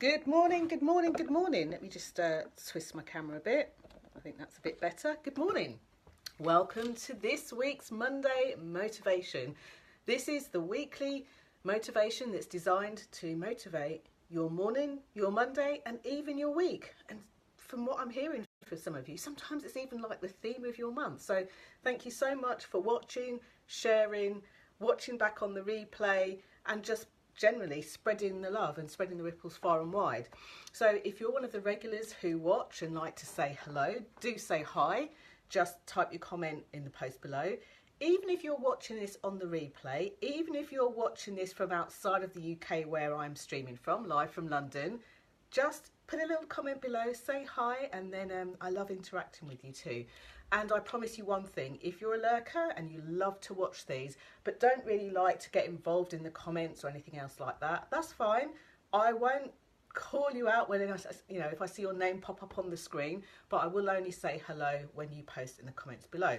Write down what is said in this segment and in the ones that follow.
Good morning, good morning, good morning. Let me just twist my camera a bit. I think that's a bit better. Good morning. Welcome to this week's Monday Motivation. This is the weekly motivation that's designed to motivate your morning, your Monday, and even your week. And from what I'm hearing for some of you, sometimes it's even like the theme of your month. So thank you so much for watching, sharing, watching back on the replay, and just generally spreading the love and spreading the ripples far and wide. So if you're one of the regulars who watch and like to say hello, do say hi. Just type your comment in the post below. Even if you're watching this on the replay, even if you're watching this from outside of the UK where I'm streaming from, live from London, just put a little comment below, say hi, and then I love interacting with you too. And I promise you one thing, if you're a lurker and you love to watch these, but don't really like to get involved in the comments or anything else like that, that's fine. I won't call you out when if I see your name pop up on the screen, but I will only say hello when you post in the comments below.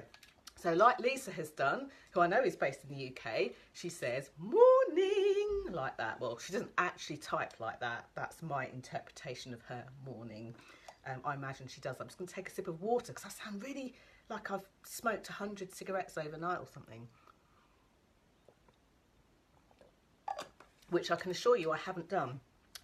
So like Lisa has done, who I know is based in the UK, she says, morning, like that. Well, she doesn't actually type like that. That's my interpretation of her morning. I imagine she does. I'm just going to take a sip of water because I sound really like I've smoked 100 cigarettes overnight or something. Which I can assure you I haven't done.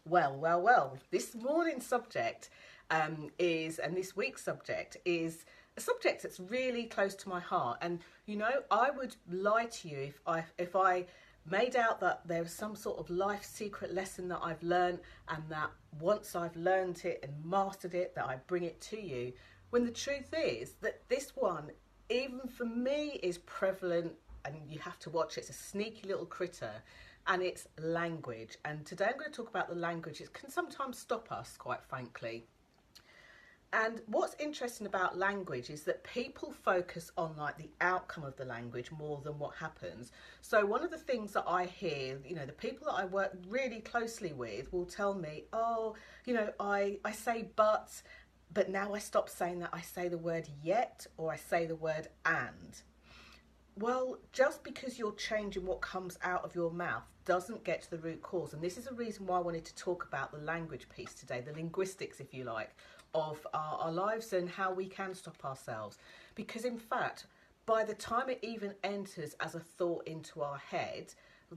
Well. This morning's subject and this week's subject is a subject that's really close to my heart. And, you know, I would lie to you if I made out that there was some sort of life secret lesson that I've learned, and that once I've learned it and mastered it, that I bring it to you. When the truth is that this one, even for me, is prevalent, and you have to watch it. It's a sneaky little critter, and it's language. And today I'm going to talk about the language. It can sometimes stop us, quite frankly. And what's interesting about language is that people focus on like the outcome of the language more than what happens. So one of the things that I hear, you know, the people that I work really closely with will tell me, oh, you know, I say but now I stop saying that. I say the word yet, or I say the word and. Well, just because you're changing what comes out of your mouth doesn't get to the root cause. And this is a reason why I wanted to talk about the language piece today, the linguistics, if you like, of our lives and how we can stop ourselves. Because in fact, by the time it even enters as a thought into our head,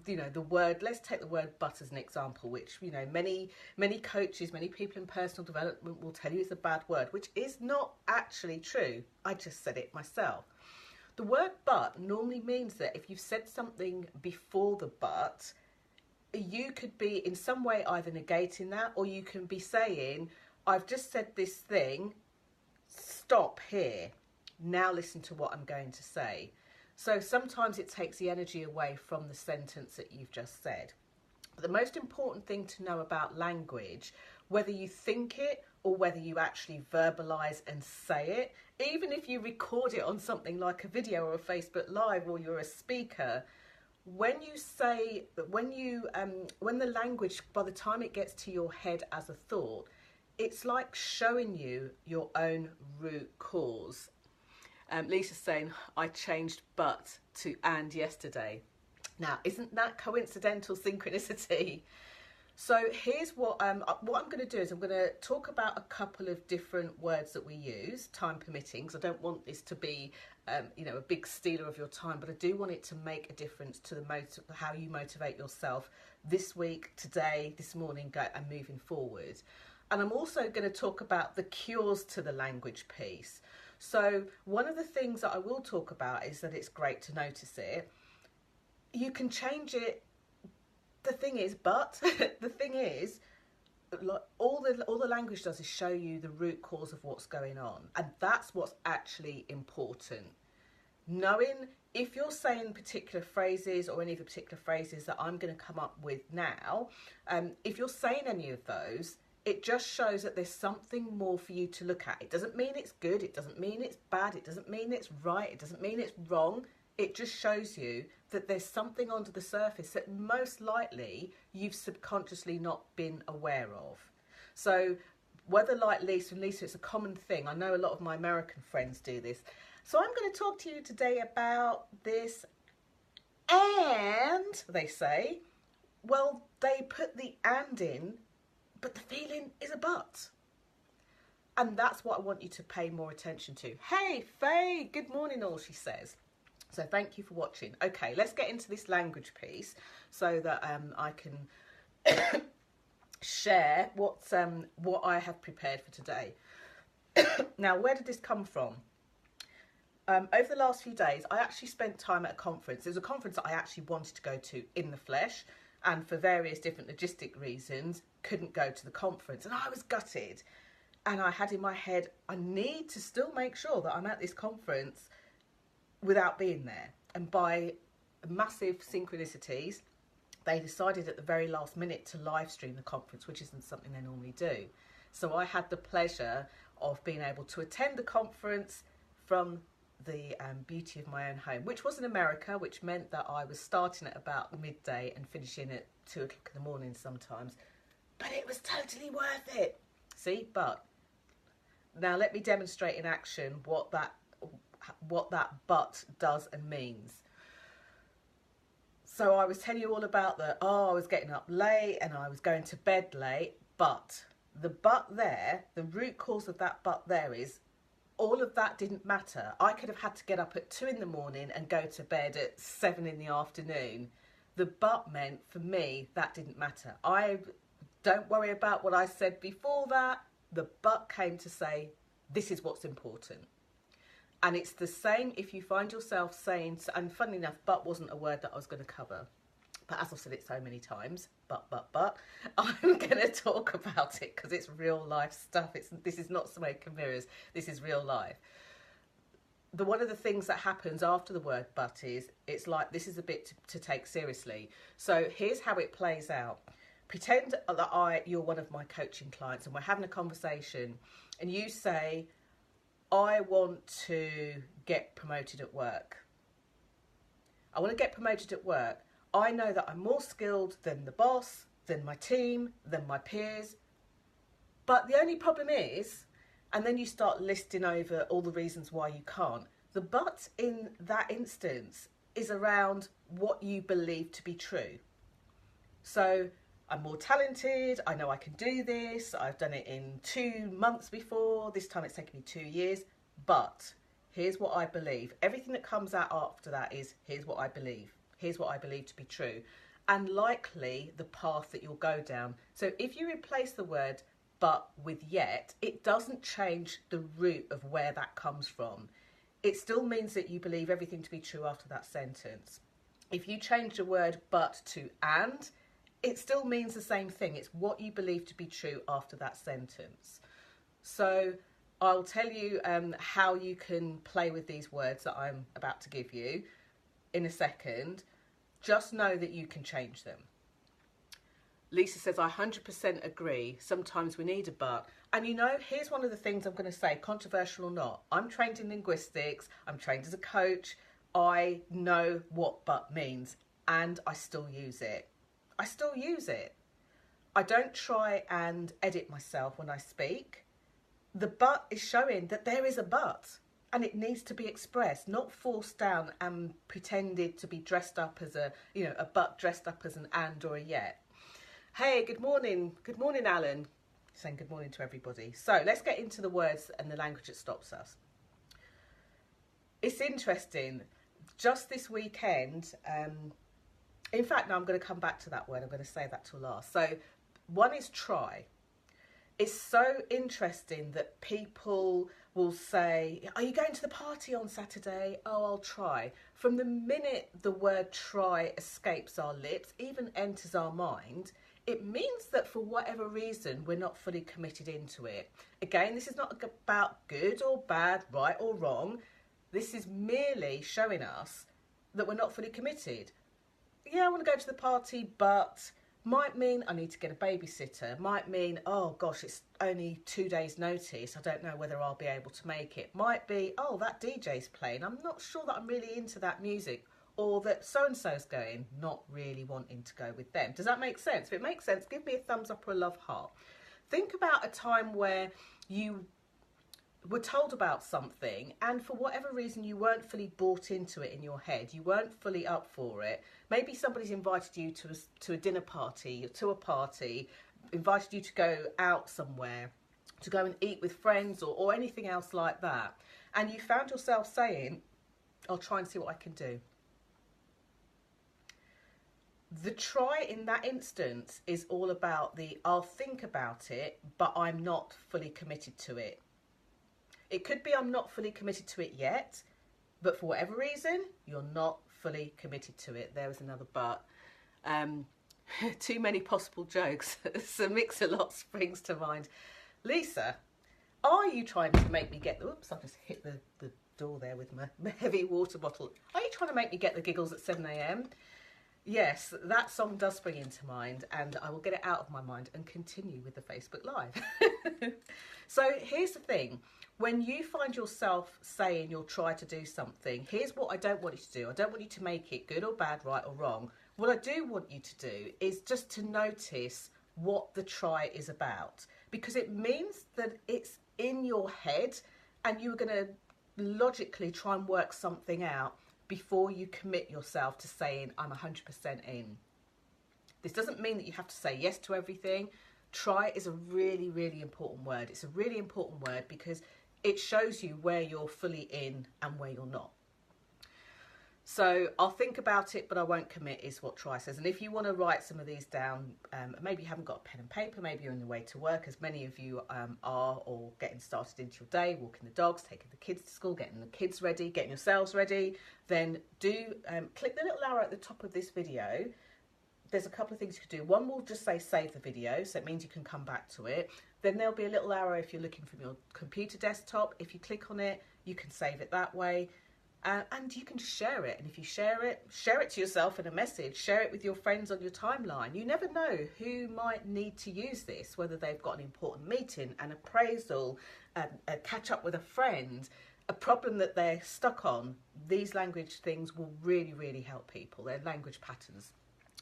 you know, the word, let's take the word but as an example, which, you know, many coaches, many people in personal development will tell you is a bad word, which is not actually true. I just said it myself. The word but normally means that if you've said something before the but, you could be in some way either negating that, or you can be saying, I've just said this thing, stop here. Now listen to what I'm going to say. So sometimes it takes the energy away from the sentence that you've just said. But the most important thing to know about language, whether you think it or whether you actually verbalise and say it, even if you record it on something like a video or a Facebook Live, or you're a speaker, when you say, when the language, by the time it gets to your head as a thought, it's like showing you your own root cause. Lisa's saying, I changed but to and yesterday. Now, isn't that coincidental synchronicity? So here's what I'm going to do is I'm going to talk about a couple of different words that we use, time permitting, because I don't want this to be, you know, a big stealer of your time, but I do want it to make a difference to how you motivate yourself this week, today, this morning, and moving forward. And I'm also going to talk about the cures to the language piece. So one of the things that I will talk about is that it's great to notice it. You can change it. The thing is, all the language does is show you the root cause of what's going on. And that's what's actually important. Knowing if you're saying particular phrases, or any of the particular phrases that I'm going to come up with now, if you're saying any of those, it just shows that there's something more for you to look at. It doesn't mean it's good. It doesn't mean it's bad. It doesn't mean it's right. It doesn't mean it's wrong. It just shows you that there's something under the surface that most likely you've subconsciously not been aware of. So whether like Lisa, it's a common thing. I know a lot of my American friends do this. So I'm going to talk to you today about this and, they say, well, they put the and in but the feeling is a but. And that's what I want you to pay more attention to. Hey, Faye, good morning all, she says. So thank you for watching. Okay, let's get into this language piece so that I can share what I have prepared for today. Now, where did this come from? Over the last few days, I actually spent time at a conference. It was a conference that I actually wanted to go to in the flesh, and for various different logistic reasons, couldn't go to the conference. And I was gutted. And I had in my head, I need to still make sure that I'm at this conference without being there. And by massive synchronicities, they decided at the very last minute to live stream the conference, which isn't something they normally do. So I had the pleasure of being able to attend the conference from the beauty of my own home, which was in America, which meant that I was starting at about midday and finishing at 2 o'clock in the morning sometimes. But it was totally worth it. See, but now let me demonstrate in action what that but does and means. So I was telling you all about I was getting up late and I was going to bed late, but the but there, the root cause of that but there is all of that didn't matter. I could have had to get up at 2 in the morning and go to bed at 7 in the afternoon. The but meant for me that didn't matter. I don't worry about what I said before that. The but came to say, this is what's important. And it's the same if you find yourself saying, and funnily enough, but wasn't a word that I was going to cover. But as I've said it so many times, but, I'm going to talk about it because it's real life stuff. This is not smoke and mirrors. This is real life. One of the things that happens after the word but is, it's like, this is a bit to take seriously. So here's how it plays out. Pretend that you're one of my coaching clients and we're having a conversation and you say, I want to get promoted at work. I want to get promoted at work. I know that I'm more skilled than the boss, than my team, than my peers. But the only problem is, and then you start listing over all the reasons why you can't. The but in that instance is around what you believe to be true. So I'm more talented, I know I can do this, I've done it in 2 months before, this time it's taken me 2 years, but here's what I believe. Everything that comes out after that is, here's what I believe. Here's what I believe to be true. And likely the path that you'll go down. So if you replace the word but with yet, it doesn't change the root of where that comes from. It still means that you believe everything to be true after that sentence. If you change the word but to and, it still means the same thing. It's what you believe to be true after that sentence. So I'll tell you how you can play with these words that I'm about to give you in a second. Just know that you can change them. Lisa says, I 100% agree. Sometimes we need a but. And you know, here's one of the things I'm going to say, controversial or not. I'm trained in linguistics. I'm trained as a coach. I know what but means and I still use it. I still use it. I don't try and edit myself when I speak. The but is showing that there is a but and it needs to be expressed, not forced down and pretended to be dressed up as a but dressed up as an and or a yet. Hey, good morning. Good morning, Alan. Saying good morning to everybody. So let's get into the words and the language that stops us. It's interesting. Just this weekend, in fact, no, I'm going to come back to that word. I'm going to say that till last. So one is try. It's so interesting that people will say, are you going to the party on Saturday? Oh, I'll try. From the minute the word try escapes our lips, even enters our mind, it means that for whatever reason, we're not fully committed into it. Again, this is not about good or bad, right or wrong. This is merely showing us that we're not fully committed. Yeah, I want to go to the party, but might mean I need to get a babysitter. Might mean, oh gosh, it's only 2 days notice. I don't know whether I'll be able to make it. Might be, oh, that DJ's playing. I'm not sure that I'm really into that music. Or that so-and-so's going, not really wanting to go with them. Does that make sense? If it makes sense, give me a thumbs up or a love heart. Think about a time where you were told about something, and for whatever reason you weren't fully bought into it in your head, you weren't fully up for it. Maybe somebody's invited you to a dinner party, to a party, invited you to go out somewhere, to go and eat with friends or anything else like that, and you found yourself saying, I'll try and see what I can do. The try in that instance is all about the I'll think about it, but I'm not fully committed to it. It could be I'm not fully committed to it yet, but for whatever reason, you're not fully committed to it. There was another but. Too many possible jokes. So Mix-a-Lot springs to mind. Lisa, are you trying to make me get... Oops, I just hit the door there with my heavy water bottle. Are you trying to make me get the giggles at 7 a.m? Yes, that song does spring into mind, and I will get it out of my mind and continue with the Facebook Live. So here's the thing. When you find yourself saying you'll try to do something, here's what I don't want you to do. I don't want you to make it good or bad, right or wrong. What I do want you to do is just to notice what the try is about, because it means that it's in your head and you're going to logically try and work something out before you commit yourself to saying, I'm 100% in. This doesn't mean that you have to say yes to everything. Try is a really, really important word. It's a really important word because it shows you where you're fully in and where you're not. So I'll think about it, but I won't commit is what try says. And if you want to write some of these down, maybe you haven't got a pen and paper, maybe you're on your way to work, as many of you are, or getting started into your day, walking the dogs, taking the kids to school, getting the kids ready, getting yourselves ready, then do click the little arrow at the top of this video. There's a couple of things you could do. One will just say save the video, so it means you can come back to it. Then there'll be a little arrow if you're looking from your computer desktop. If you click on it, you can save it that way. And you can just share it. And if you share it to yourself in a message, share it with your friends on your timeline. You never know who might need to use this, whether they've got an important meeting, an appraisal, a catch up with a friend, a problem that they're stuck on. These language things will really, really help people. They're language patterns.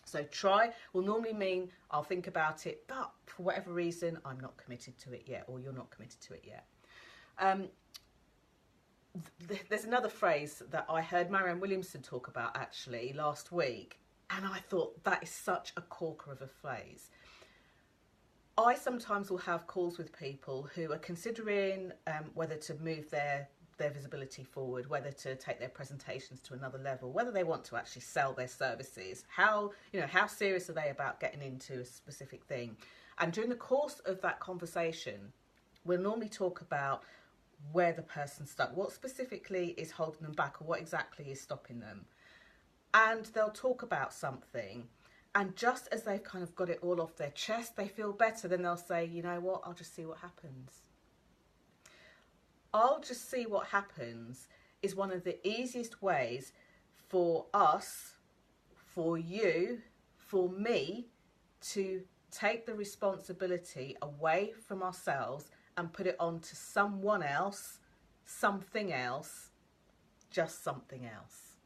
So try will normally mean I'll think about it, but for whatever reason, I'm not committed to it yet, or you're not committed to it yet. There's another phrase that I heard Marianne Williamson talk about actually last week, and I thought that is such a corker of a phrase. I sometimes will have calls with people who are considering whether to move their visibility forward, whether to take their presentations to another level, whether they want to actually sell their services, how serious are they about getting into a specific thing. And during the course of that conversation, we'll normally talk about where the person's stuck, what specifically is holding them back, or what exactly is stopping them. And they'll talk about something, and just as they've kind of got it all off their chest, they feel better, then they'll say, you know what, I'll just see what happens. I'll just see what happens is one of the easiest ways for us, for you, for me, to take the responsibility away from ourselves and put it on to someone else, something else, just something else.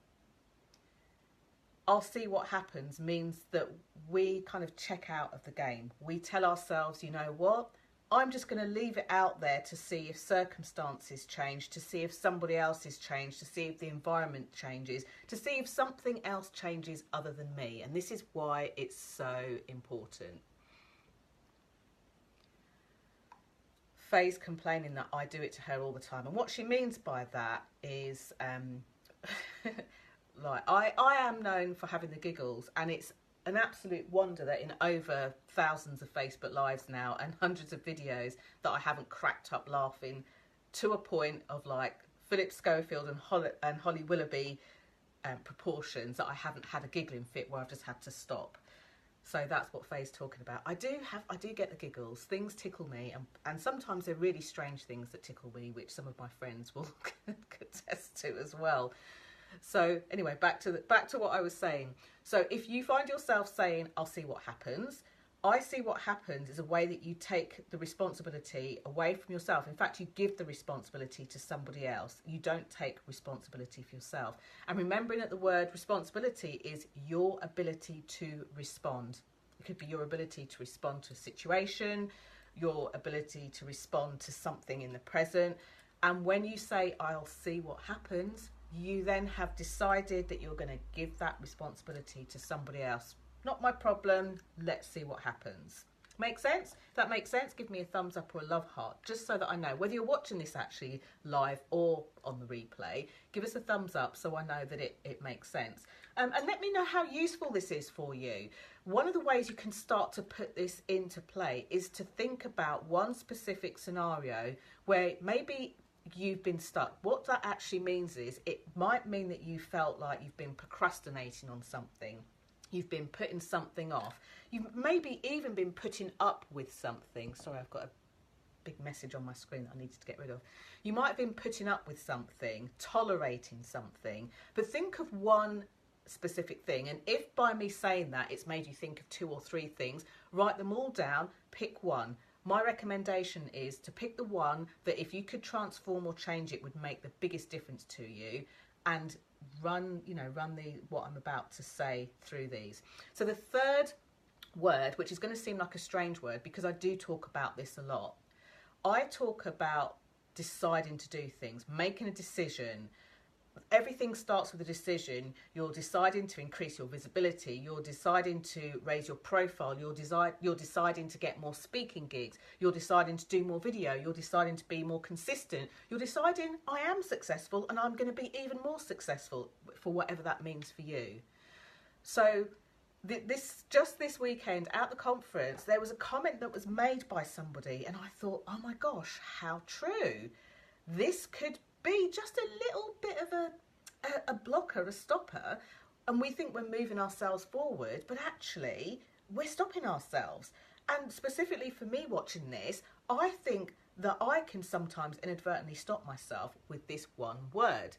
I'll see what happens means that we kind of check out of the game. We tell ourselves, you know what, I'm just going to leave it out there to see if circumstances change, to see if somebody else has changed, to see if the environment changes, to see if something else changes other than me. And this is why it's so important. Faye's complaining that I do it to her all the time, and what she means by that is like I am known for having the giggles, and it's an absolute wonder that in over thousands of Facebook Lives now and hundreds of videos that I haven't cracked up laughing to a point of like Philip Schofield and Holly Willoughby proportions, that I haven't had a giggling fit where I've just had to stop. So that's what Faye's talking about. I do get the giggles. Things tickle me, and sometimes they're really strange things that tickle me, which some of my friends will attest to as well. So anyway, back to what I was saying. So if you find yourself saying, I'll see what happens, I see what happens is a way that you take the responsibility away from yourself. In fact, you give the responsibility to somebody else. You don't take responsibility for yourself. And remembering that the word responsibility is your ability to respond. It could be your ability to respond to a situation, your ability to respond to something in the present. And when you say, I'll see what happens, you then have decided that you're going to give that responsibility to somebody else. Not my problem, let's see what happens. Make sense? If that makes sense, give me a thumbs up or a love heart, just so that I know whether you're watching this actually live or on the replay. Give us a thumbs up so I know that it makes sense. And let me know how useful this is for you. One of the ways you can start to put this into play is to think about one specific scenario where maybe you've been stuck. What that actually means is it might mean that you felt like you've been procrastinating on something. You've been putting something off. You've maybe even been putting up with something. Sorry, I've got a big message on my screen that I needed to get rid of. You might have been putting up with something, tolerating something, but think of one specific thing. And if by me saying that it's made you think of 2 or 3 things, write them all down, pick one. My recommendation is to pick the one that if you could transform or change it would make the biggest difference to you, and run what I'm about to say through these. So the third word, which is going to seem like a strange word because I do talk about this a lot. I talk about deciding to do things, making a decision. Everything starts with a decision. You're deciding to increase your visibility. You're deciding to raise your profile. You're deciding to get more speaking gigs. You're deciding to do more video. You're deciding to be more consistent. You're deciding I am successful and I'm going to be even more successful for whatever that means for you. So this weekend at the conference, there was a comment that was made by somebody and I thought, oh my gosh, how true. This could be just a little bit of a blocker, a stopper, and we think we're moving ourselves forward, but actually we're stopping ourselves. And specifically for me watching this, I think that I can sometimes inadvertently stop myself with this one word,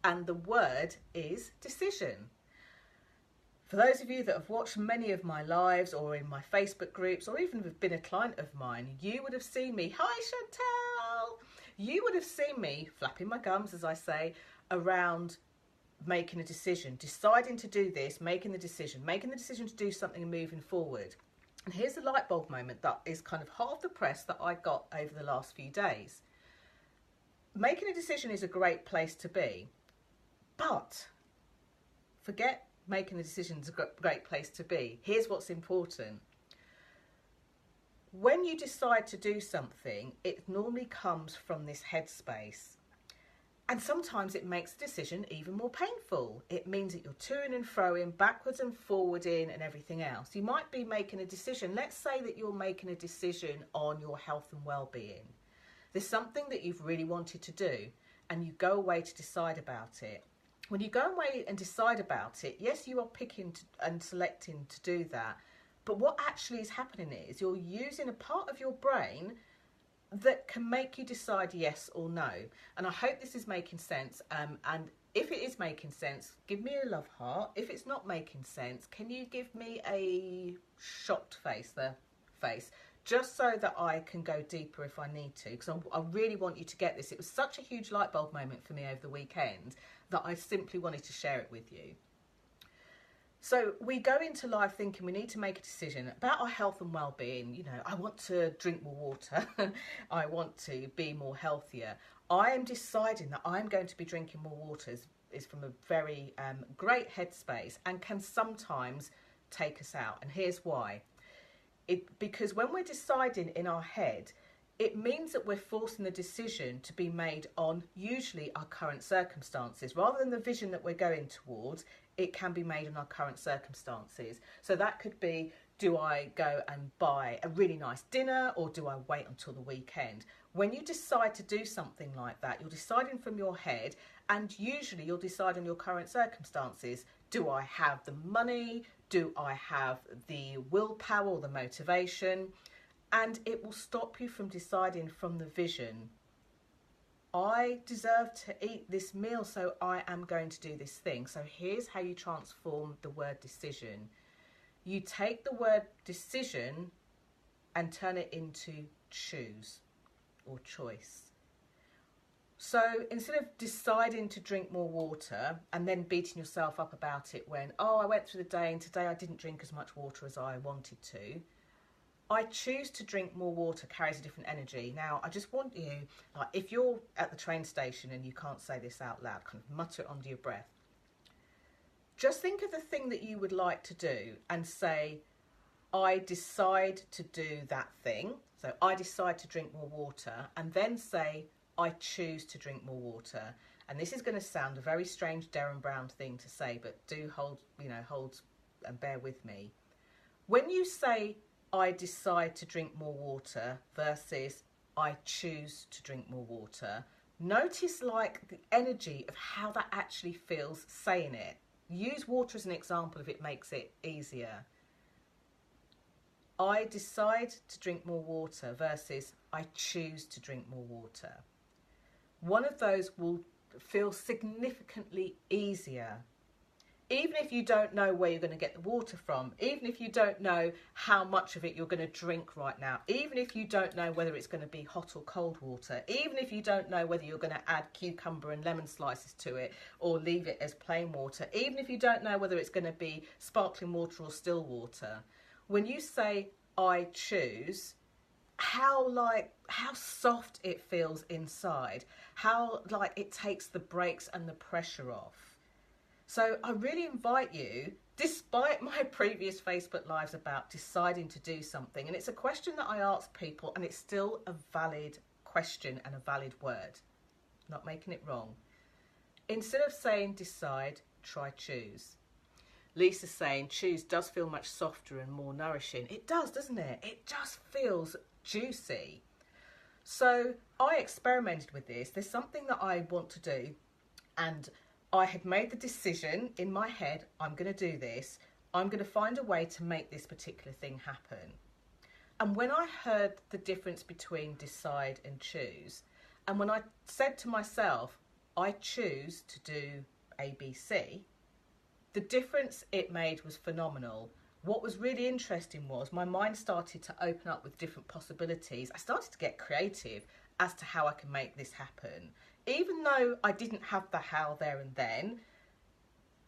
and the word is decision. For those of you that have watched many of my lives or in my Facebook groups or even have been a client of mine, you would have seen me, hi Chantal, you would have seen me flapping my gums, as I say, around making a decision, deciding to do this, making the decision to do something and moving forward. And here's the light bulb moment that is kind of half the press that I got over the last few days. Making a decision is a great place to be, but forget making a decision is a great place to be. Here's what's important. When you decide to do something, it normally comes from this headspace. And sometimes it makes the decision even more painful. It means that you're toing and froing, backwards and forwarding and everything else. You might be making a decision. Let's say that you're making a decision on your health and well-being. There's something that you've really wanted to do and you go away to decide about it. When you go away and decide about it, yes, you are picking and selecting to do that. But what actually is happening is you're using a part of your brain that can make you decide yes or no. And I hope this is making sense. And if it is making sense, give me a love heart. If it's not making sense, can you give me a shocked face, just so that I can go deeper if I need to, because I really want you to get this. It was such a huge light bulb moment for me over the weekend that I simply wanted to share it with you. So we go into life thinking we need to make a decision about our health and well-being. You know, I want to drink more water. I want to be more healthier. I am deciding that I'm going to be drinking more water is from a very great headspace and can sometimes take us out. And here's why. Because when we're deciding in our head, it means that we're forcing the decision to be made on usually our current circumstances. Rather than the vision that we're going towards, it can be made on our current circumstances. So that could be, do I go and buy a really nice dinner or do I wait until the weekend? When you decide to do something like that, you're deciding from your head, and usually you'll decide on your current circumstances. Do I have the money? Do I have the willpower or the motivation? And it will stop you from deciding from the vision. I deserve to eat this meal, so I am going to do this thing. So here's how you transform the word decision. You take the word decision and turn it into choose or choice. So instead of deciding to drink more water and then beating yourself up about it when, oh, I went through the day and today I didn't drink as much water as I wanted to, I choose to drink more water carries a different energy. Now, I just want you, like, if you're at the train station and you can't say this out loud, kind of mutter it under your breath. Just think of the thing that you would like to do and say, I decide to do that thing. So I decide to drink more water, and then say, I choose to drink more water. And this is going to sound a very strange Derren Brown thing to say, but do hold and bear with me. When you say, I decide to drink more water versus I choose to drink more water, notice like the energy of how that actually feels saying it. Use water as an example if it makes it easier. I decide to drink more water versus I choose to drink more water. One of those will feel significantly easier. Even if you don't know where you're going to get the water from, even if you don't know how much of it you're going to drink right now, even if you don't know whether it's going to be hot or cold water, even if you don't know whether you're going to add cucumber and lemon slices to it or leave it as plain water, even if you don't know whether it's going to be sparkling water or still water, when you say, I choose, how soft it feels inside, how like it takes the brakes and the pressure off. So I really invite you, despite my previous Facebook Lives about deciding to do something, and it's a question that I ask people and it's still a valid question and a valid word, not making it wrong. Instead of saying decide, try choose. Lisa's saying choose does feel much softer and more nourishing. It does, doesn't it? It just feels juicy. So I experimented with this. There's something that I want to do, and I had made the decision in my head, I'm going to do this. I'm going to find a way to make this particular thing happen. And when I heard the difference between decide and choose, and when I said to myself, I choose to do ABC, the difference it made was phenomenal. What was really interesting was my mind started to open up with different possibilities. I started to get creative as to how I can make this happen. Even though I didn't have the how there and then,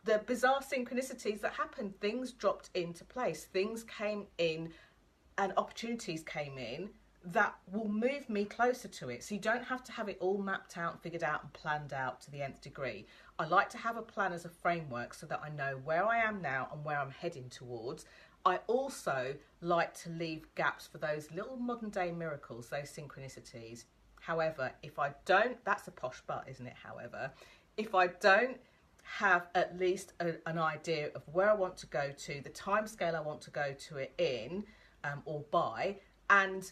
the bizarre synchronicities that happened, things dropped into place, things came in and opportunities came in that will move me closer to it. So you don't have to have it all mapped out, figured out and planned out to the nth degree. I like to have a plan as a framework so that I know where I am now and where I'm heading towards. I also like to leave gaps for those little modern day miracles, those synchronicities. However, if I don't, that's a posh but, isn't it? However, if I don't have at least an idea of where I want to go to, the time scale I want to go to it in or by, and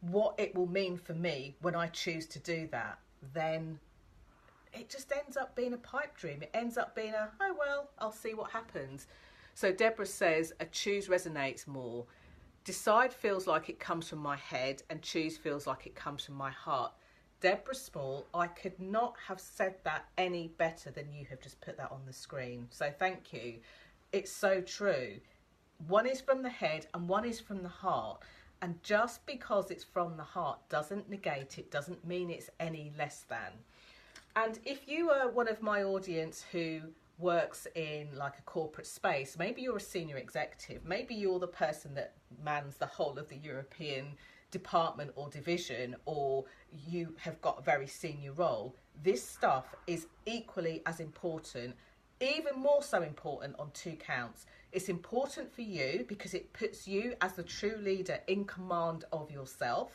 what it will mean for me when I choose to do that, then it just ends up being a pipe dream. It ends up being a, oh well, I'll see what happens. So Deborah says, a choose resonates more. Decide feels like it comes from my head and choose feels like it comes from my heart. Deborah Small, I could not have said that any better than you have just put that on the screen. So thank you. It's so true. One is from the head and one is from the heart. And just because it's from the heart doesn't negate it, doesn't mean it's any less than. And if you are one of my audience who works in like a corporate space, maybe you're a senior executive, maybe you're the person that mans the whole of the European department or division, or you have got a very senior role, this stuff is equally as important, even more so important on two counts. It's important for you because it puts you as the true leader in command of yourself.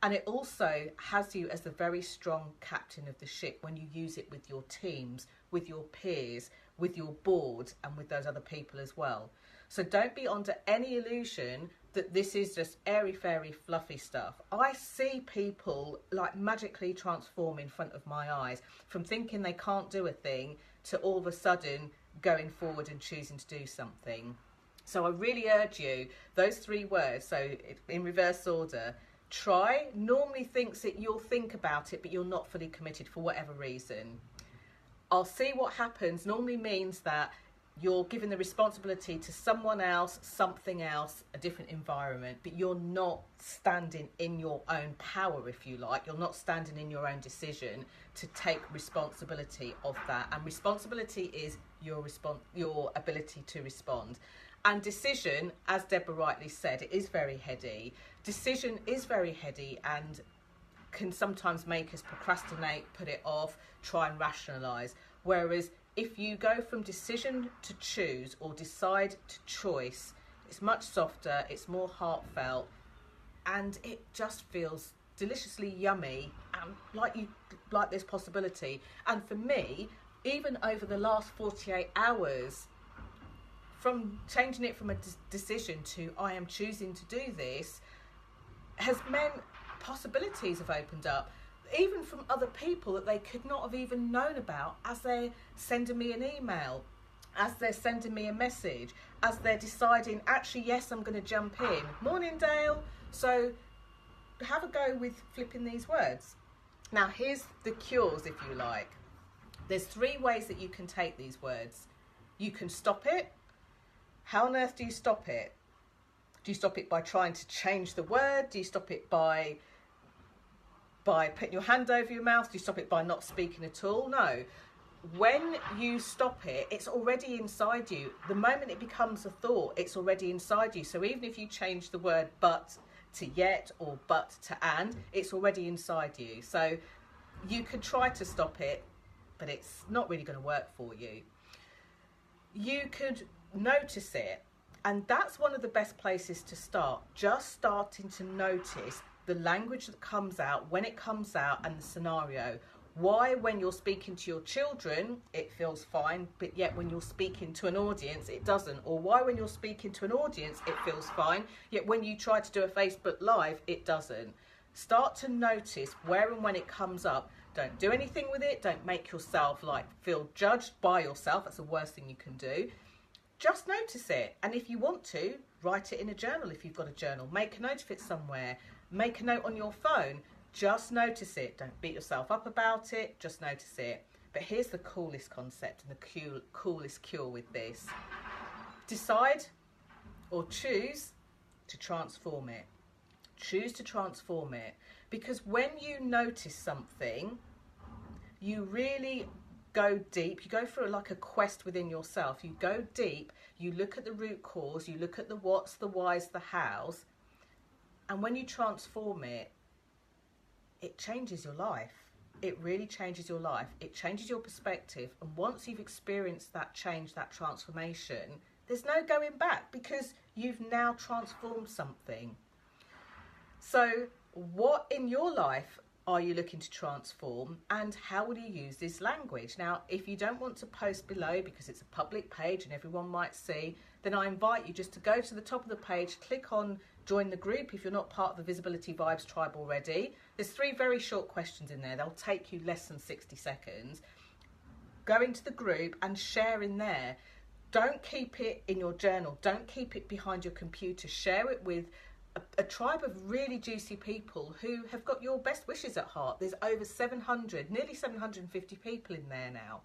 And it also has you as the very strong captain of the ship when you use it with your teams, with your peers, with your board, and with those other people as well. So don't be under any illusion that this is just airy-fairy fluffy stuff. I see people like magically transform in front of my eyes, from thinking they can't do a thing to all of a sudden going forward and choosing to do something. So I really urge you, those three words, so in reverse order, try, normally thinks that you'll think about it, but you're not fully committed for whatever reason. I'll see what happens normally means that you're giving the responsibility to someone else, something else, a different environment, but you're not standing in your own power, if you like. You're not standing in your own decision to take responsibility of that. And responsibility is your ability to respond. And decision, as Deborah rightly said, it is very heady. Decision is very heady and can sometimes make us procrastinate, put it off, try and rationalise. Whereas if you go from decision to choose or decide to choice, it's much softer, it's more heartfelt, and it just feels deliciously yummy and like this possibility. And for me, even over the last 48 hours, from changing it from a decision to I am choosing to do this, has meant possibilities have opened up, even from other people that they could not have even known about, as they're sending me an email, as they're sending me a message, as they're deciding, actually, yes, I'm going to jump in. Morning, Dale. So have a go with flipping these words. Now, here's the cures, if you like. There's 3 ways that you can take these words. You can stop it. How on earth do you stop it? Do you stop it by trying to change the word? Do you stop it by putting your hand over your mouth? Do you stop it by not speaking at all? No. When you stop it, it's already inside you. The moment it becomes a thought, it's already inside you. So even if you change the word but to yet or but to and, it's already inside you. So you could try to stop it, but it's not really going to work for you. You could notice it, and that's one of the best places to start. Just starting to notice the language that comes out, when it comes out, and the scenario. Why, when you're speaking to your children, it feels fine, but yet when you're speaking to an audience, it doesn't? Or why, when you're speaking to an audience, it feels fine, yet when you try to do a Facebook Live, it doesn't? Start to notice where and when it comes up. Don't do anything with it. Don't make yourself feel judged by yourself. That's the worst thing you can do. Just notice it. And if you want to, write it in a journal if you've got a journal. Make a note of it somewhere. Make a note on your phone. Just notice it. Don't beat yourself up about it. Just notice it. But here's the coolest concept and the coolest cure with this. Decide or choose to transform it. Choose to transform it. Because when you notice something, you really go deep. You go through like a quest within yourself. You go deep. You look at the root cause. You look at the what's, the why's, the how's. And when you transform it, it changes your life. It really changes your life. It changes your perspective. And once you've experienced that change, that transformation, there's no going back because you've now transformed something. So what in your life are you looking to transform, and how will you use this language? Now, if you don't want to post below because it's a public page and everyone might see, then I invite you just to go to the top of the page, click on join the group if you're not part of the Visibility Vibes tribe already. There's 3 very short questions in there. They'll take you less than 60 seconds. Go into the group and share in there. Don't keep it in your journal. Don't keep it behind your computer. Share it with a tribe of really juicy people who have got your best wishes at heart. There's over 700, nearly 750 people in there now.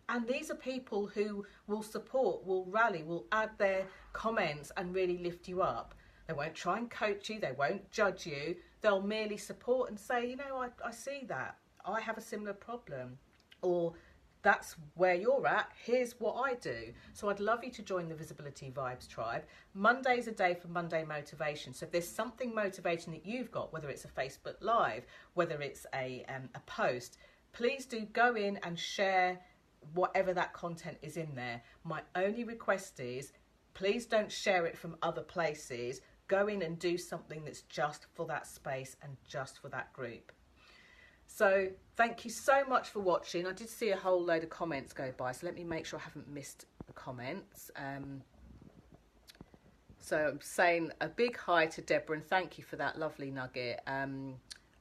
And these are people who will support, will rally, will add their comments and really lift you up. They won't try and coach you. They won't judge you. They'll merely support and say, you know, I see that. I have a similar problem. Or that's where you're at. Here's what I do. So I'd love you to join the Visibility Vibes tribe. Monday's a day for Monday motivation. So if there's something motivating that you've got, whether it's a Facebook Live, whether it's a post, please do go in and share whatever that content is in there. My only request is, please don't share it from other places. Go in and do something that's just for that space and just for that group. So thank you so much for watching. I did see a whole load of comments go by, so let me make sure I haven't missed the comments. So I'm saying a big hi to Deborah, and thank you for that lovely nugget.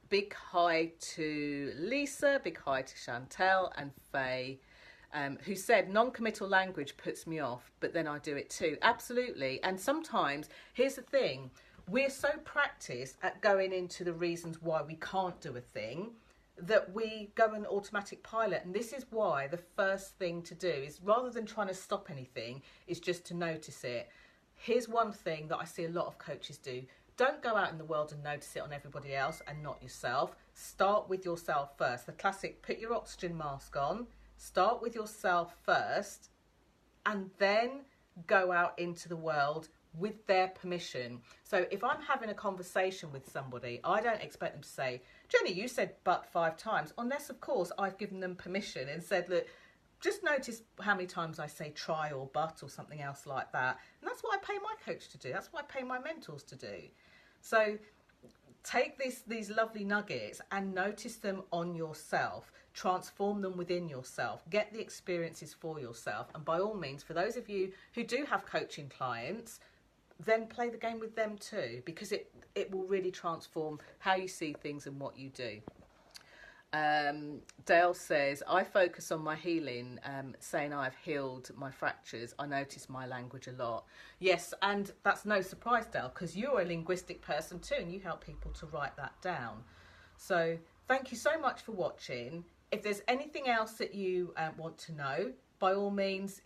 Big hi to Lisa, big hi to Chantel and Faye, who said non-committal language puts me off, but then I do it too. Absolutely. And sometimes, here's the thing, we're so practiced at going into the reasons why we can't do a thing that we go on automatic pilot. And this is why the first thing to do is, rather than trying to stop anything, is just to notice it. Here's one thing that I see a lot of coaches do. Don't go out in the world and notice it on everybody else and not yourself. Start with yourself first. The classic, put your oxygen mask on. Start with yourself first, and then go out into the world with their permission. So if I'm having a conversation with somebody, I don't expect them to say, Jenny, you said but 5 times, unless of course I've given them permission and said, look, just notice how many times I say try or but or something else like that. And that's what I pay my coach to do. That's what I pay my mentors to do. So take these lovely nuggets and notice them on yourself, transform them within yourself, get the experiences for yourself. And by all means, for those of you who do have coaching clients, then play the game with them too, because it will really transform how you see things and what you do. Dale says, I focus on my healing, saying I've healed my fractures. I notice my language a lot. Yes, and that's no surprise, Dale, because you're a linguistic person too, and you help people to write that down. So thank you so much for watching. If there's anything else that you want to know, by all means,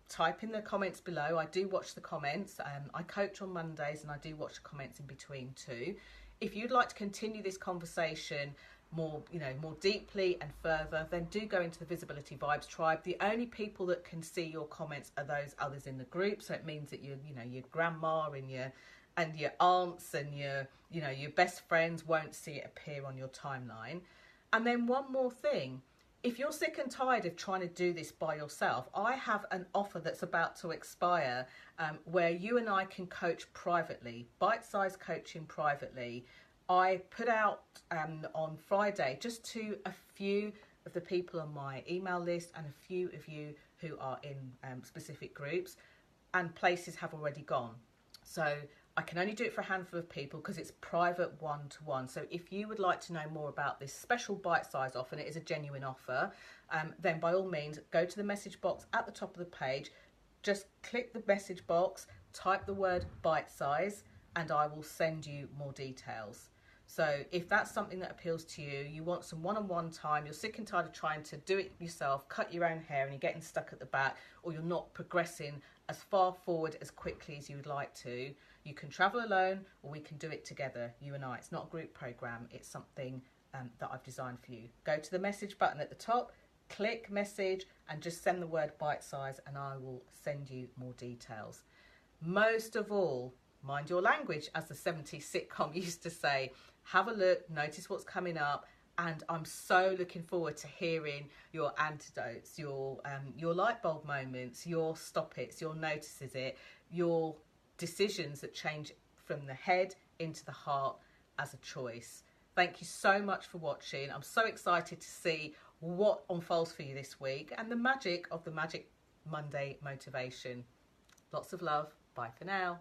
type in the comments below. I do watch the comments. I coach on Mondays and I do watch the comments in between too. If you'd like to continue this conversation more deeply and further, then do go into the Visibility Vibes tribe. The only people that can see your comments are those others in the group. So it means that your grandma and your aunts and your best friends won't see it appear on your timeline. And then one more thing. If you're sick and tired of trying to do this by yourself, I have an offer that's about to expire where you and I can coach privately, bite-sized coaching privately. I put out on Friday just to a few of the people on my email list and a few of you who are in specific groups, and places have already gone. So I can only do it for a handful of people because it's private one-to-one. So if you would like to know more about this special bite-size offer, and it is a genuine offer, then by all means, go to the message box at the top of the page. Just click the message box, type the word bite-size, and I will send you more details. So if that's something that appeals to you, you want some one-on-one time, you're sick and tired of trying to do it yourself, cut your own hair and you're getting stuck at the back, or you're not progressing as far forward as quickly as you would like to, you can travel alone or we can do it together, you and I. It's not a group program, it's something that I've designed for you. Go to the message button at the top, click message and just send the word bite size and I will send you more details. Most of all, mind your language, as the 70s sitcom used to say. Have a look, notice what's coming up, and I'm so looking forward to hearing your antidotes, your light bulb moments, your stop its, your notices it, your decisions that change from the head into the heart as a choice. Thank you so much for watching. I'm so excited to see what unfolds for you this week and the magic of the Magic Monday motivation. Lots of love. Bye for now.